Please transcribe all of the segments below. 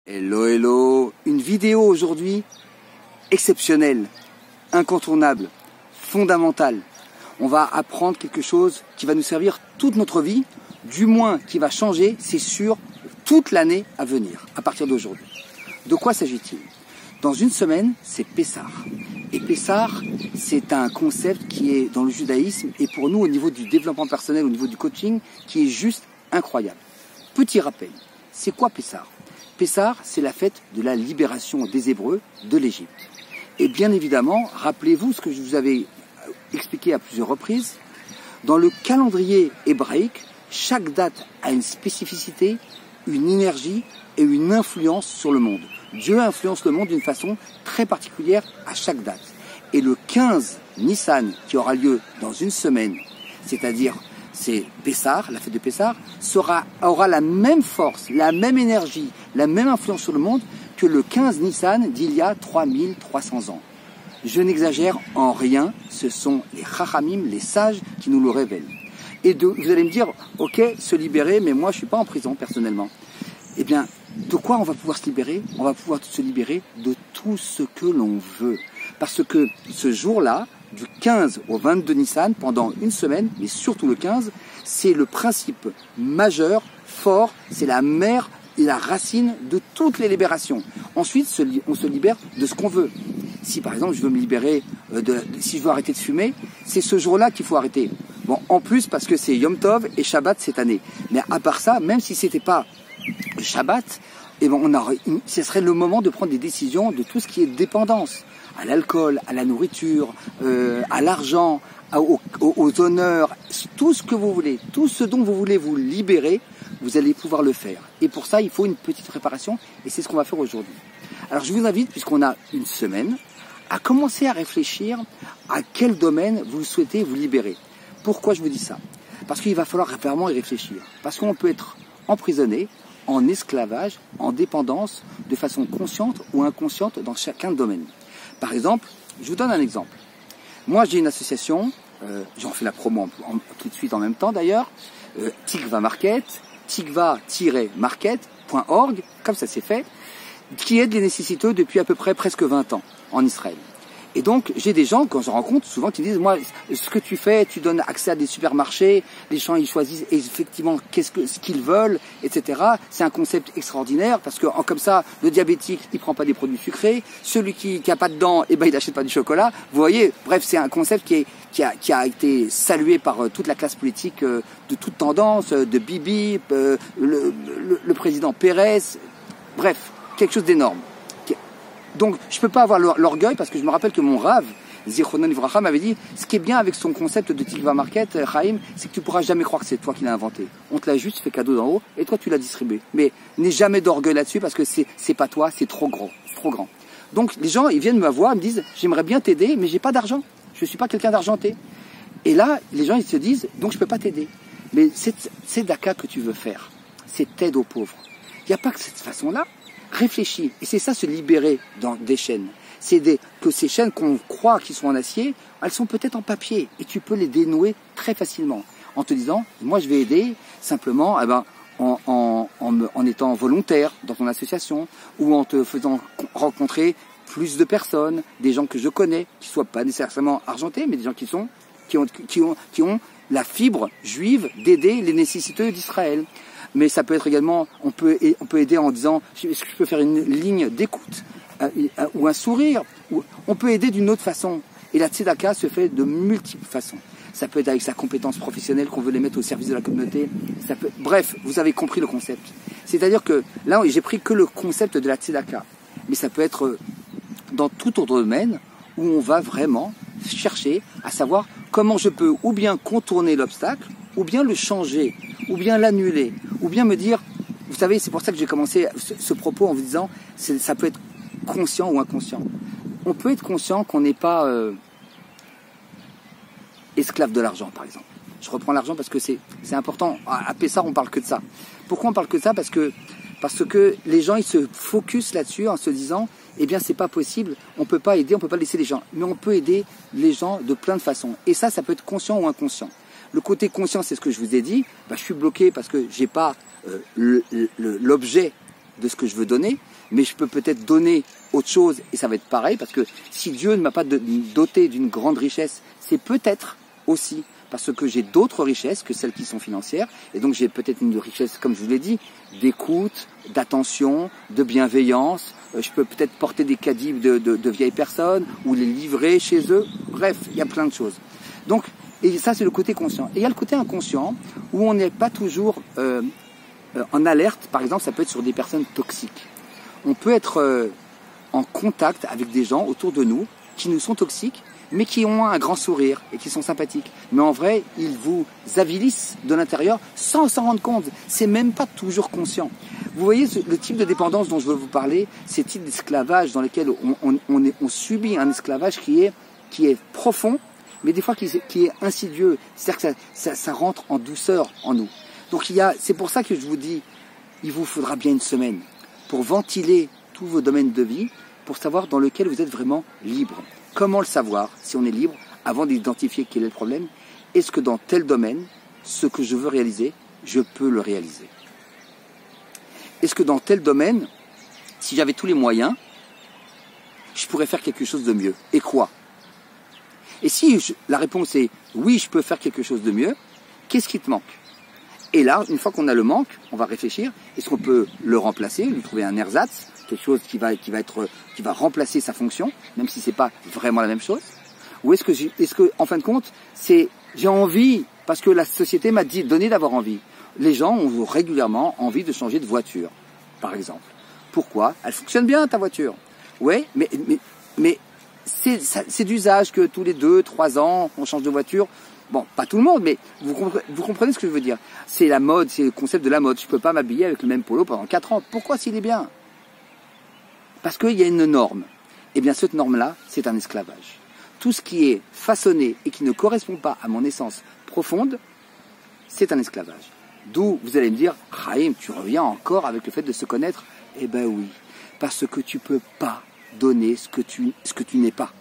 Hello, hello, une vidéo aujourd'hui exceptionnelle, incontournable, fondamentale. On va apprendre quelque chose qui va nous servir toute notre vie, du moins qui va changer, c'est sûr, toute l'année à venir, à partir d'aujourd'hui. De quoi s'agit-il? Dans une semaine, c'est Pessah. Et Pessah, c'est un concept qui est dans le judaïsme et pour nous, au niveau du développement personnel, au niveau du coaching, qui est juste incroyable. Petit rappel, c'est quoi Pessah? Pessah, c'est la fête de la libération des Hébreux de l'Égypte. Et bien évidemment, rappelez-vous ce que je vous avais expliqué à plusieurs reprises. Dans le calendrier hébraïque, chaque date a une spécificité, une énergie et une influence sur le monde. Dieu influence le monde d'une façon très particulière à chaque date. Et le 15 Nissan, qui aura lieu dans une semaine, c'est-à-dire c'est Pessah, la fête de Pessah, aura la même force, la même énergie, la même influence sur le monde que le 15 Nissan d'il y a 3300 ans. Je n'exagère en rien, ce sont les Chachamim, les sages, qui nous le révèlent. Et vous allez me dire, ok, se libérer, mais moi je ne suis pas en prison personnellement. Eh bien, de quoi on va pouvoir se libérer? On va pouvoir se libérer de tout ce que l'on veut. Parce que ce jour-là, du 15 au 22 Nissan, pendant une semaine, mais surtout le 15, c'est le principe majeur, fort, c'est la mère et la racine de toutes les libérations. Ensuite, on se libère de ce qu'on veut. Si par exemple je veux me libérer, si je veux arrêter de fumer, c'est ce jour-là qu'il faut arrêter. Bon, en plus parce que c'est Yom Tov et Shabbat cette année. Mais à part ça, même si c'était pas Shabbat, eh ben ce serait le moment de prendre des décisions de tout ce qui est dépendance, à l'alcool, à la nourriture, à l'argent, aux honneurs, tout ce que vous voulez, tout ce dont vous voulez vous libérer, vous allez pouvoir le faire. Et pour ça, il faut une petite préparation et c'est ce qu'on va faire aujourd'hui. Alors je vous invite, puisqu'on a une semaine, à commencer à réfléchir à quel domaine vous souhaitez vous libérer. Pourquoi je vous dis ça? Parce qu'il va falloir vraiment y réfléchir. Parce qu'on peut être emprisonné, en esclavage, en dépendance, de façon consciente ou inconsciente dans chacun domaine. Par exemple, je vous donne un exemple. Moi, j'ai une association, j'en fais la promo tout de suite en même temps d'ailleurs, Tikva Market, tikva-market.org, comme ça c'est fait, qui aide les nécessiteux depuis à peu près presque 20 ans en Israël. Et donc, j'ai des gens, quand je rencontre, souvent qui disent, moi, ce que tu fais, tu donnes accès à des supermarchés, les gens, ils choisissent effectivement ce qu'ils veulent, etc. C'est un concept extraordinaire, parce que comme ça, le diabétique, il prend pas des produits sucrés, celui qui a pas de dents, eh ben, il n'achète pas du chocolat. Vous voyez, bref, c'est un concept qui a été salué par toute la classe politique de toute tendance, de Bibi, le président Pérez, bref, quelque chose d'énorme. Donc, je ne peux pas avoir l'orgueil parce que je me rappelle que mon Rav, Zichronon Livracha, m'avait dit ce qui est bien avec son concept de Tikva Market, Chaim, c'est que tu ne pourras jamais croire que c'est toi qui l'as inventé. On te l'a juste fait cadeau d'en haut et toi tu l'as distribué. Mais n'aie jamais d'orgueil là-dessus parce que c'est pas toi, c'est trop gros, trop grand. Donc, les gens, ils viennent me voir, ils me disent j'aimerais bien t'aider, mais j'ai pas d'argent. Je ne suis pas quelqu'un d'argenté. Et là, les gens, ils se disent donc je ne peux pas t'aider. Mais c'est Daka que tu veux faire. C'est aide aux pauvres. Il n'y a pas que cette façon-là. Réfléchis. Et c'est ça, se libérer des chaînes. C'est que ces chaînes qu'on croit qui sont en acier, elles sont peut-être en papier. Et tu peux les dénouer très facilement. En te disant, moi je vais aider simplement en étant volontaire dans ton association ou en te faisant rencontrer plus de personnes, des gens que je connais, qui ne soient pas nécessairement argentés, mais des gens qui ont la fibre juive d'aider les nécessiteux d'Israël. Mais ça peut être également, on peut aider en disant, est-ce que je peux faire une ligne d'écoute ou un sourire? On peut aider d'une autre façon. Et la tzedaka se fait de multiples façons. Ça peut être avec sa compétence professionnelle qu'on veut les mettre au service de la communauté. Bref, vous avez compris le concept. C'est-à-dire que là, j'ai pris que le concept de la tzedaka. Mais ça peut être dans tout autre domaine où on va vraiment chercher à savoir comment je peux ou bien contourner l'obstacle, ou bien le changer, ou bien l'annuler, ou bien me dire, vous savez, c'est pour ça que j'ai commencé ce propos en vous disant, ça peut être conscient ou inconscient. On peut être conscient qu'on n'est pas esclave de l'argent, par exemple. Je reprends l'argent parce que c'est important. À Pessah, on parle que de ça. Pourquoi on parle que de ça? Parce que les gens, ils se focusent là-dessus en se disant, eh bien, c'est pas possible, on peut pas aider, on peut pas laisser les gens. Mais on peut aider les gens de plein de façons. Et ça peut être conscient ou inconscient. Le côté conscient, c'est ce que je vous ai dit. Je suis bloqué parce que j'ai pas l'objet de ce que je veux donner, mais je peux peut-être donner autre chose et ça va être pareil, parce que si Dieu ne m'a pas doté d'une grande richesse, c'est peut-être aussi parce que j'ai d'autres richesses que celles qui sont financières, et donc j'ai peut-être une richesse, comme je vous l'ai dit, d'écoute, d'attention, de bienveillance. Je peux peut-être porter des caddies de vieilles personnes, ou les livrer chez eux. Bref, il y a plein de choses. Donc, et ça c'est le côté conscient. Et il y a le côté inconscient, où on n'est pas toujours en alerte. Par exemple, ça peut être sur des personnes toxiques. On peut être en contact avec des gens autour de nous qui nous sont toxiques, mais qui ont un grand sourire et qui sont sympathiques. Mais en vrai, ils vous avilissent de l'intérieur sans s'en rendre compte. C'est même pas toujours conscient. Vous voyez le type de dépendance dont je veux vous parler, ces types d'esclavage dans lesquels on subit un esclavage qui est profond, mais des fois qui est insidieux. C'est-à-dire que ça rentre en douceur en nous. Donc c'est pour ça que je vous dis, il vous faudra bien une semaine pour ventiler tous vos domaines de vie, pour savoir dans lequel vous êtes vraiment libre. Comment le savoir, si on est libre, avant d'identifier quel est le problème? Est-ce que dans tel domaine, ce que je veux réaliser, je peux le réaliser? Est-ce que dans tel domaine, si j'avais tous les moyens, je pourrais faire quelque chose de mieux? Et quoi? Et si la réponse est oui, je peux faire quelque chose de mieux, qu'est-ce qui te manque? Et là, une fois qu'on a le manque, on va réfléchir, est-ce qu'on peut le remplacer, lui trouver un ersatz, quelque chose qui va remplacer sa fonction, même si c'est pas vraiment la même chose? Ou est-ce que, en fin de compte, j'ai envie, parce que la société m'a donné d'avoir envie. Les gens ont régulièrement envie de changer de voiture, par exemple. Pourquoi? Elle fonctionne bien, ta voiture. Oui, mais c'est d'usage que tous les 2-3 ans, on change de voiture. Bon, pas tout le monde, mais vous comprenez ce que je veux dire. C'est la mode, c'est le concept de la mode. Je peux pas m'habiller avec le même polo pendant 4 ans. Pourquoi s'il est bien? Parce qu'il y a une norme. Eh bien, cette norme-là, c'est un esclavage. Tout ce qui est façonné et qui ne correspond pas à mon essence profonde, c'est un esclavage. D'où vous allez me dire, Chaim, tu reviens encore avec le fait de se connaître? Eh ben oui, parce que tu peux pas donner ce que tu n'es pas.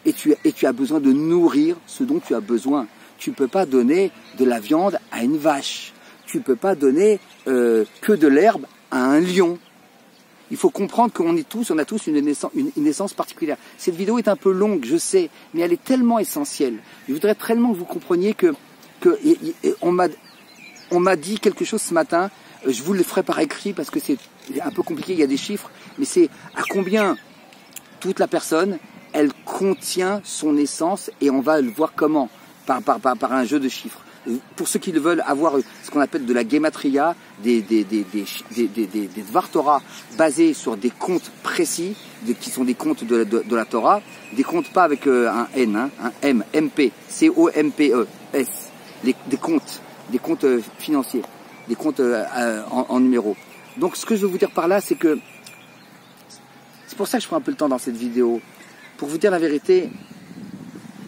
Et tu as besoin de nourrir ce dont tu as besoin. Tu ne peux pas donner de la viande à une vache. Tu ne peux pas donner que de l'herbe à un lion. Il faut comprendre qu'on a tous une essence particulière. Cette vidéo est un peu longue, je sais, mais elle est tellement essentielle. Je voudrais tellement que vous compreniez on m'a dit quelque chose ce matin. Je vous le ferai par écrit parce que c'est un peu compliqué, il y a des chiffres, mais c'est à combien toute la personne, elle contient son essence, et on va le voir comment, par un jeu de chiffres. Pour ceux qui le veulent avoir ce qu'on appelle de la gematria, des Dvar Torah basés sur des comptes précis, qui sont des comptes de la Torah, des comptes pas avec un N, hein, un M, MP, C-O-M-P-E-S, des comptes financiers, des comptes en numéros. Donc ce que je veux vous dire par là, c'est que c'est pour ça que je prends un peu le temps dans cette vidéo, pour vous dire la vérité.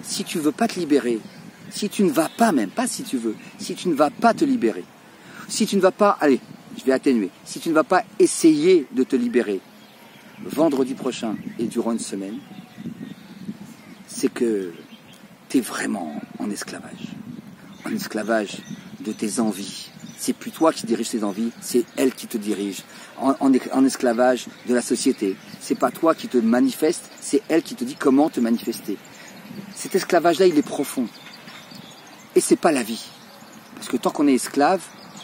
Si tu veux pas te libérer, si tu ne vas pas, même pas si tu veux, si tu ne vas pas te libérer, si tu ne vas pas, allez, je vais atténuer, si tu ne vas pas essayer de te libérer vendredi prochain et durant une semaine, c'est que tu es vraiment en esclavage de tes envies. C'est plus toi qui dirige tes envies, c'est elle qui te dirige. En esclavage de la société. C'est pas toi qui te manifeste, c'est elle qui te dit comment te manifester. Cet esclavage-là, il est profond. Et c'est pas la vie. Parce que tant qu'on est esclave,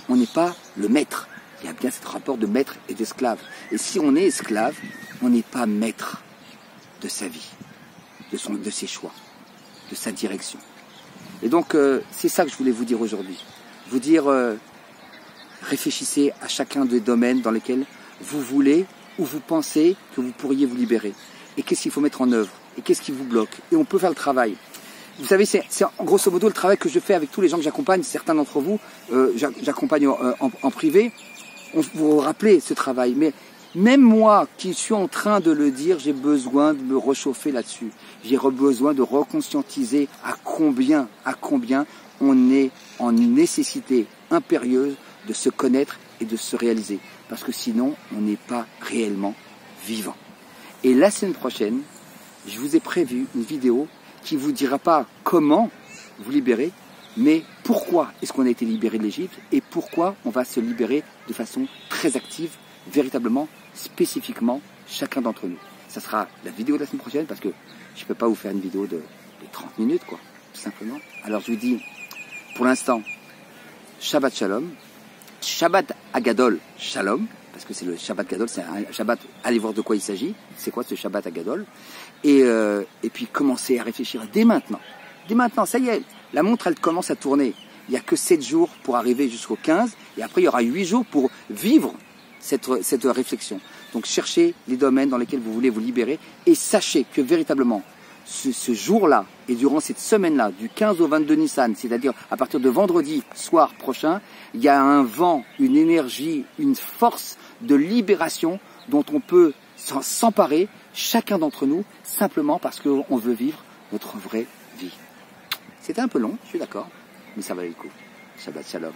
on n'est pas le maître. Il y a bien ce rapport de maître et d'esclave. Et si on est esclave, on n'est pas maître de sa vie, de ses choix, de sa direction. Et donc, c'est ça que je voulais vous dire aujourd'hui. Vous dire, réfléchissez à chacun des domaines dans lesquels vous voulez ou vous pensez que vous pourriez vous libérer. Et qu'est-ce qu'il faut mettre en œuvre? Et qu'est-ce qui vous bloque? Et on peut faire le travail. Vous savez, c'est grosso modo le travail que je fais avec tous les gens que j'accompagne. Certains d'entre vous, j'accompagne en privé. Vous vous rappelez ce travail. Mais même moi, qui suis en train de le dire, j'ai besoin de me réchauffer là-dessus. J'ai besoin de reconscientiser à combien on est en nécessité impérieuse de se connaître et de se réaliser. Parce que sinon, on n'est pas réellement vivant. Et la semaine prochaine, je vous ai prévu une vidéo qui ne vous dira pas comment vous libérer, mais pourquoi est-ce qu'on a été libéré de l'Égypte et pourquoi on va se libérer de façon très active véritablement, spécifiquement, chacun d'entre nous. Ça sera la vidéo de la semaine prochaine parce que je ne peux pas vous faire une vidéo de 30 minutes, quoi, tout simplement. Alors je vous dis, pour l'instant, Shabbat Shalom, Shabbat Agadol Shalom, parce que c'est le Shabbat Gadol, c'est un Shabbat, allez voir de quoi il s'agit, c'est quoi ce Shabbat Agadol, et puis commencez à réfléchir dès maintenant, ça y est, la montre elle commence à tourner, il n'y a que 7 jours pour arriver jusqu'au 15, et après il y aura 8 jours pour vivre cette réflexion. Donc cherchez les domaines dans lesquels vous voulez vous libérer, et sachez que véritablement, ce jour-là, et durant cette semaine-là, du 15 au 22 Nissan, c'est-à-dire à partir de vendredi soir prochain, il y a un vent, une énergie, une force de libération dont on peut s'emparer, chacun d'entre nous, simplement parce qu'on veut vivre notre vraie vie. C'était un peu long, je suis d'accord, mais ça valait le coup. Shabbat Shalom.